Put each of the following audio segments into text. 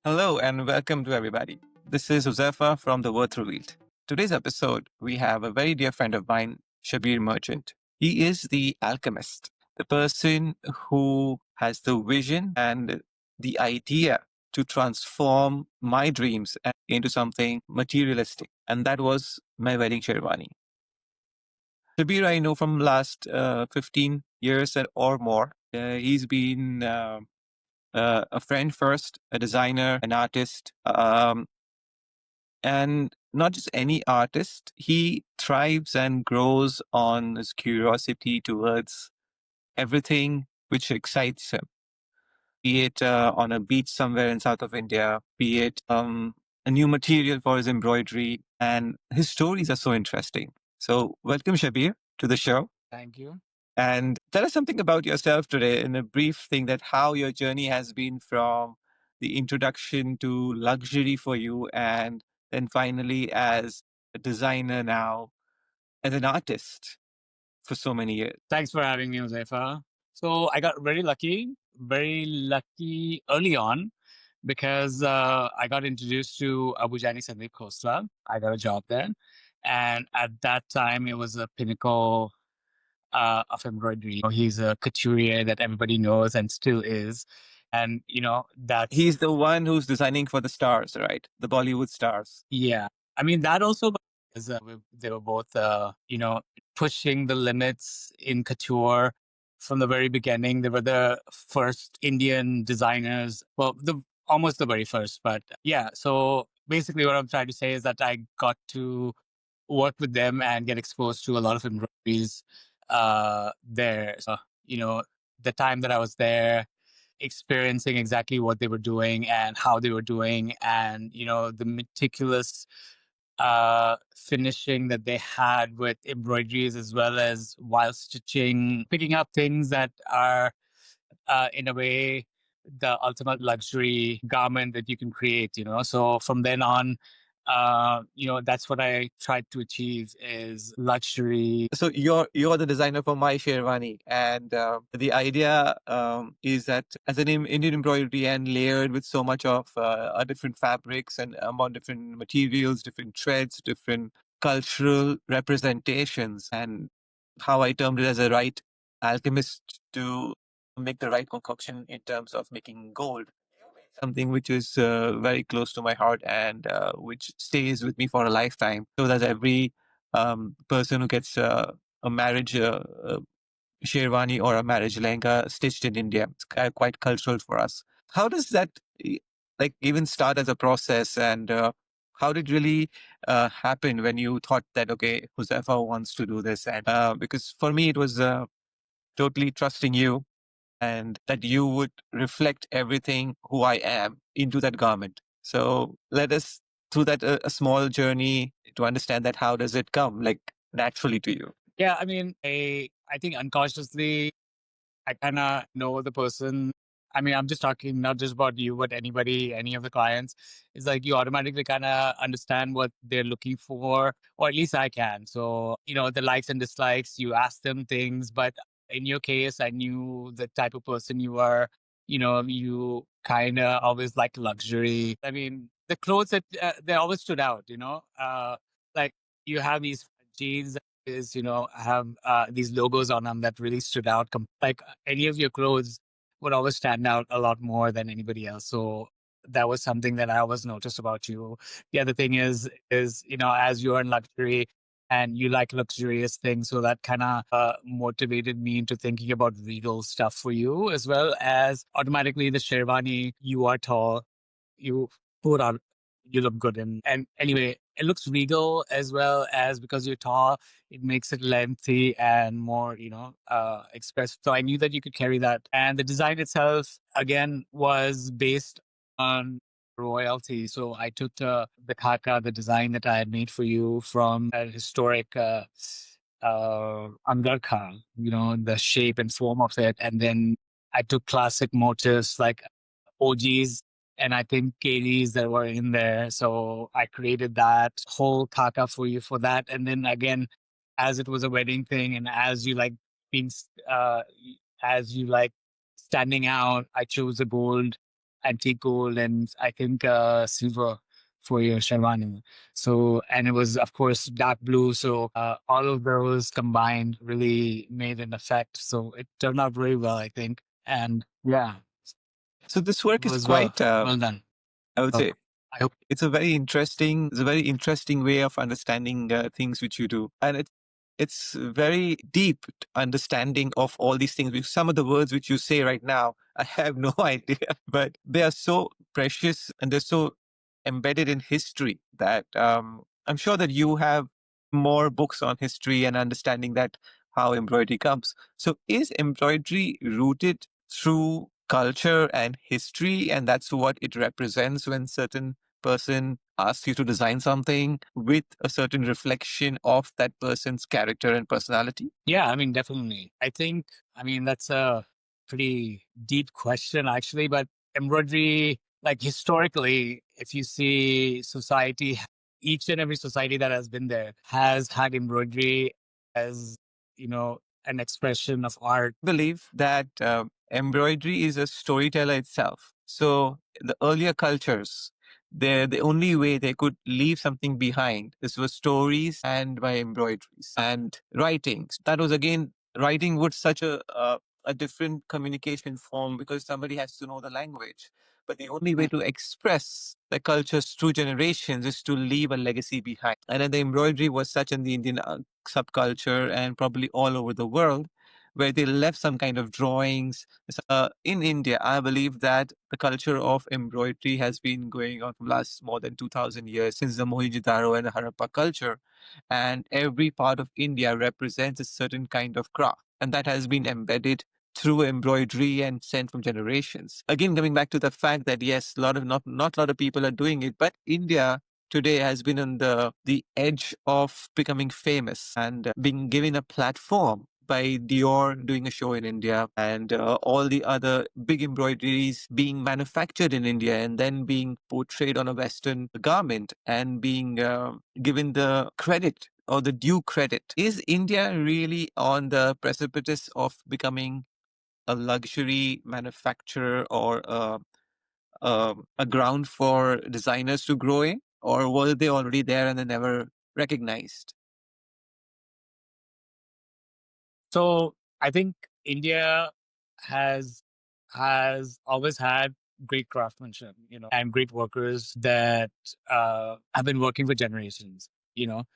Hello and welcome to everybody. This is Huzefa from The Worth Revealed. Today's episode, we have a very dear friend of mine, Shabir Merchant. He is the alchemist, the person who has the vision and the idea to transform my dreams into something materialistic. And that was my wedding sherwani. Shabir, I know from last 15 years or more. He's been a friend first, a designer, an artist, and not just any artist. He thrives and grows on his curiosity towards everything which excites him, be it on a beach somewhere in south of India, be it a new material for his embroidery. And his stories are so interesting. So, welcome, Shabir, to the show. Thank you. And tell us something about yourself today in a brief thing that how your journey has been from the introduction to luxury for you and then finally as a designer now, as an artist for so many years. Thanks for having me, Huzefa. So I got very lucky early on because I got introduced to Abu Jani Sandeep Khosla. I got a job there. And at that time, it was a pinnacle of embroidery. He's a couturier that everybody knows and still is. And, that's. He's the one who's designing for the stars, right? The Bollywood stars. Yeah. I mean, that also is, they were both, pushing the limits in couture from the very beginning. They were the first Indian designers. Well, almost the very first, but yeah. So basically what I'm trying to say is that I got to work with them and get exposed to a lot of embroideries, there. So, you know, the time that I was there, experiencing exactly what they were doing and how they were doing and the meticulous finishing that they had with embroideries as well as while stitching, picking up things that are in a way the ultimate luxury garment that you can create. So from then on, that's what I tried to achieve is luxury. So you're the designer for my sherwani, and the idea is that as an Indian embroidery and layered with so much of different fabrics and among different materials, different threads, different cultural representations, and how I termed it as a right alchemist to make the right concoction in terms of making gold. Something which is very close to my heart and which stays with me for a lifetime. So that every person who gets a marriage sherwani or a marriage lehenga stitched in India, it's quite cultural for us. How does that even start as a process, and how did it really happen when you thought that okay, Huzefa wants to do this? And because for me it was totally trusting you and that you would reflect everything who I am into that garment. So let us through that a small journey to understand that how does it come like naturally to you. Yeah, I mean, I think unconsciously I kind of know the person. I mean, I'm just talking not just about you, but anybody, any of the clients. It's like you automatically kind of understand what they're looking for, or at least I can. So, the likes and dislikes, you ask them things. But in your case, I knew the type of person you are. You kind of always like luxury. I mean, the clothes that they always stood out, like you have these jeans have these logos on them that really stood out. Like any of your clothes would always stand out a lot more than anybody else. So that was something that I always noticed about you. The other thing is as you're in luxury and you like luxurious things, so that kind of motivated me into thinking about regal stuff for you, as well as automatically the sherwani. You are tall, you put on, you look good in. And anyway, it looks regal as well as because you're tall, it makes it lengthy and more, expressive. So I knew that you could carry that. And the design itself, again, was based on royalty. So I took the khaka, the design that I had made for you from a historic Angarkha, the shape and form of it. And then I took classic motifs like OGs and I think KDs that were in there. So I created that whole kaka for you for that. And then again, as it was a wedding thing and as you like being, as you like standing out, I chose the gold antique gold and I think silver for your sherwani. So, and it was, of course, dark blue. So, all of those combined really made an effect. So, it turned out very well, I think. And yeah, So this it work is was well, quite, well done. I would So, say, I hope. it's a very interesting way of understanding things which you do, and it's very deep understanding of all these things. Because some of the words which you say right now, I have no idea, but they are so precious and they're so embedded in history that I'm sure that you have more books on history and understanding that how embroidery comes. So is embroidery rooted through culture and history, and that's what it represents when certain person asks you to design something with a certain reflection of that person's character and personality? Yeah, I mean, definitely. I think, I mean, that's a pretty deep question, actually. But embroidery, like historically, if you see society, each and every society that has been there has had embroidery as, you know, an expression of art. Believe that embroidery is a storyteller itself. So the earlier cultures, the only way they could leave something behind, this was stories and by embroideries and writings. That was again, writing would such a different communication form because somebody has to know the language. But the only way to express the cultures through generations is to leave a legacy behind. And then the embroidery was such in the Indian subculture and probably all over the world where they left some kind of drawings. In India, I believe that the culture of embroidery has been going on for last more than 2,000 years since the Mohenjo-daro and the Harappa culture. And every part of India represents a certain kind of craft. And that has been embedded through embroidery and sent from generations. Again, coming back to the fact that yes, a lot of not a lot of people are doing it, but India today has been on the edge of becoming famous and being given a platform by Dior doing a show in India and all the other big embroideries being manufactured in India and then being portrayed on a Western garment and being given the credit or the due credit. Is India really on the precipice of becoming a luxury manufacturer or a ground for designers to grow in? Or were they already there and they never recognized? So I think India has has always had great craftsmanship, and great workers that have been working for generations.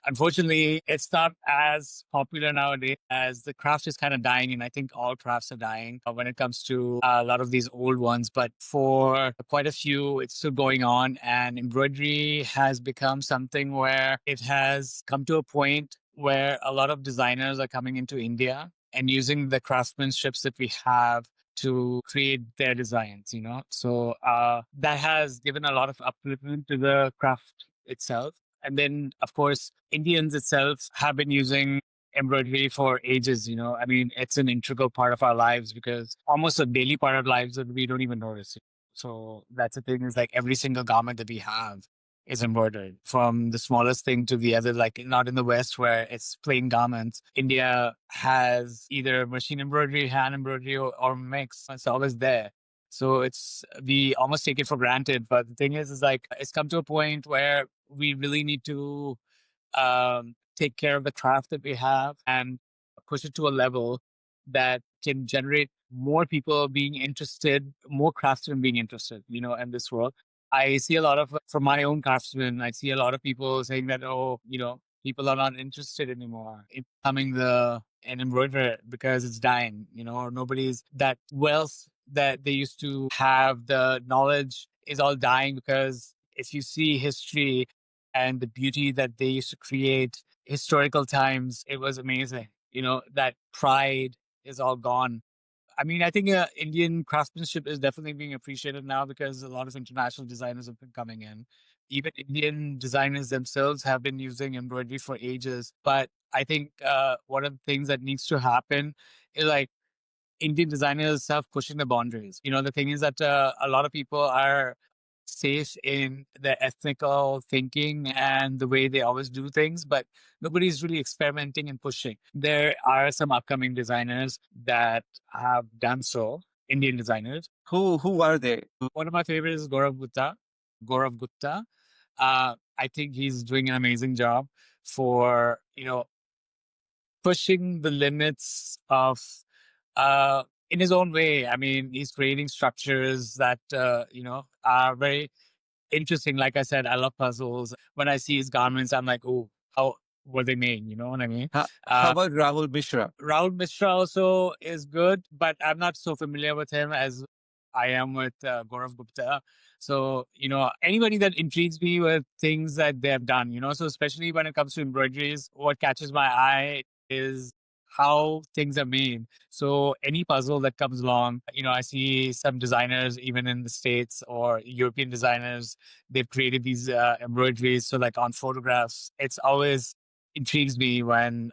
Unfortunately, it's not as popular nowadays as the craft is kind of dying, and I think all crafts are dying when it comes to a lot of these old ones. But for quite a few, it's still going on, and embroidery has become something where it has come to a point where a lot of designers are coming into India and using the craftsmanships that we have to create their designs. So that has given a lot of upliftment to the craft itself. And then, of course, Indians itself have been using embroidery for ages. I mean, it's an integral part of our lives because almost a daily part of lives that we don't even notice. So that's the thing, is like every single garment that we have is embroidered, from the smallest thing to the other. Like, not in the West where it's plain garments. India has either machine embroidery, hand embroidery, or mix. It's always there. So we almost take it for granted. But the thing is like, it's come to a point where we really need to take care of the craft that we have and push it to a level that can generate more people being interested, more craftsmen being interested, in this world. I see a lot of, from my own craftsmen, I see a lot of people saying that, oh, people are not interested anymore in becoming an embroiderer because it's dying, or nobody's that wealth that they used to have, the knowledge is all dying because if you see history and the beauty that they used to create, historical times, it was amazing. That pride is all gone. I mean, I think Indian craftsmanship is definitely being appreciated now because a lot of international designers have been coming in. Even Indian designers themselves have been using embroidery for ages. But I think one of the things that needs to happen is like Indian designers self pushing the boundaries. The thing is that a lot of people are safe in their ethnical thinking and the way they always do things, but nobody's really experimenting and pushing. There are some upcoming designers that have done so. Indian designers. Who are they? One of my favorites is Gaurav Gupta. Gaurav Gupta. I think he's doing an amazing job for pushing the limits of in his own way. I mean, he's creating structures that are very interesting. Like I said, I love puzzles. When I see his garments, I'm like, oh, how were they made? You know what I mean? How about Rahul Mishra? Raul Mishra also is good, but I'm not so familiar with him as I am with Gaurav Gupta. So, anybody that intrigues me with things that they have done, so especially when it comes to embroideries, what catches my eye is how things are made. So, any puzzle that comes along, I see some designers, even in the States or European designers, they've created these embroideries. So, like on photographs, it's always intrigues me when,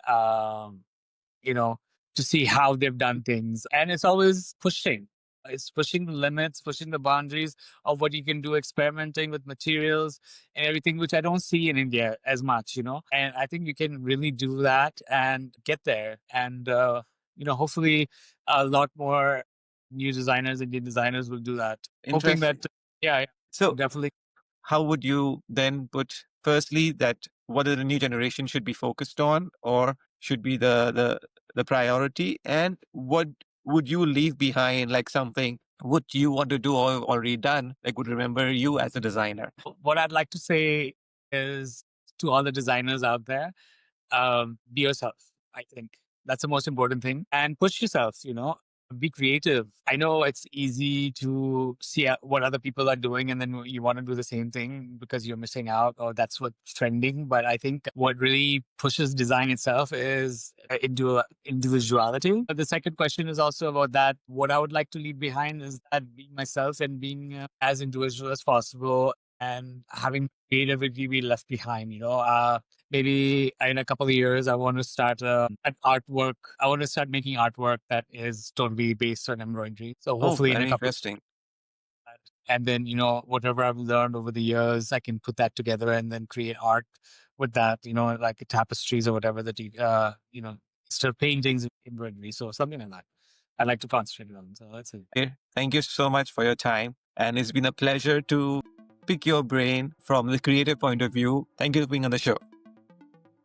you know, to see how they've done things. And it's always pushing. It's pushing the limits, pushing the boundaries of what you can do, experimenting with materials and everything, which I don't see in India as much. And I think you can really do that and get there. And, hopefully a lot more new designers, Indian designers will do that. Hoping that, Interesting. yeah, So, definitely. how would you then put, firstly, that what the new generation should be focused on, or should be the priority, and what would you leave behind, like something what you want to do or already done, like would remember you as a designer? What I'd like to say is to all the designers out there, be yourself. I think that's the most important thing, and push yourself. Be creative. I know it's easy to see what other people are doing, and then you want to do the same thing because you're missing out, or that's what's trending. But I think what really pushes design itself is into individuality. But the second question is also about that. What I would like to leave behind is that being myself and being as individual as possible, and having creativity be left behind. Maybe in a couple of years, I want to start an artwork. I want to start making artwork that is totally based on embroidery. So Oh, hopefully in a very couple, interesting. and then whatever I've learned over the years, I can put that together and then create art with that. Like tapestries or whatever that still paintings, embroidery. So something like that. I'd like to concentrate on. So that's it. Thank you so much for your time, and it's been a pleasure to pick your brain from the creative point of view. Thank you for being on the show.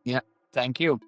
Yeah. Thank you.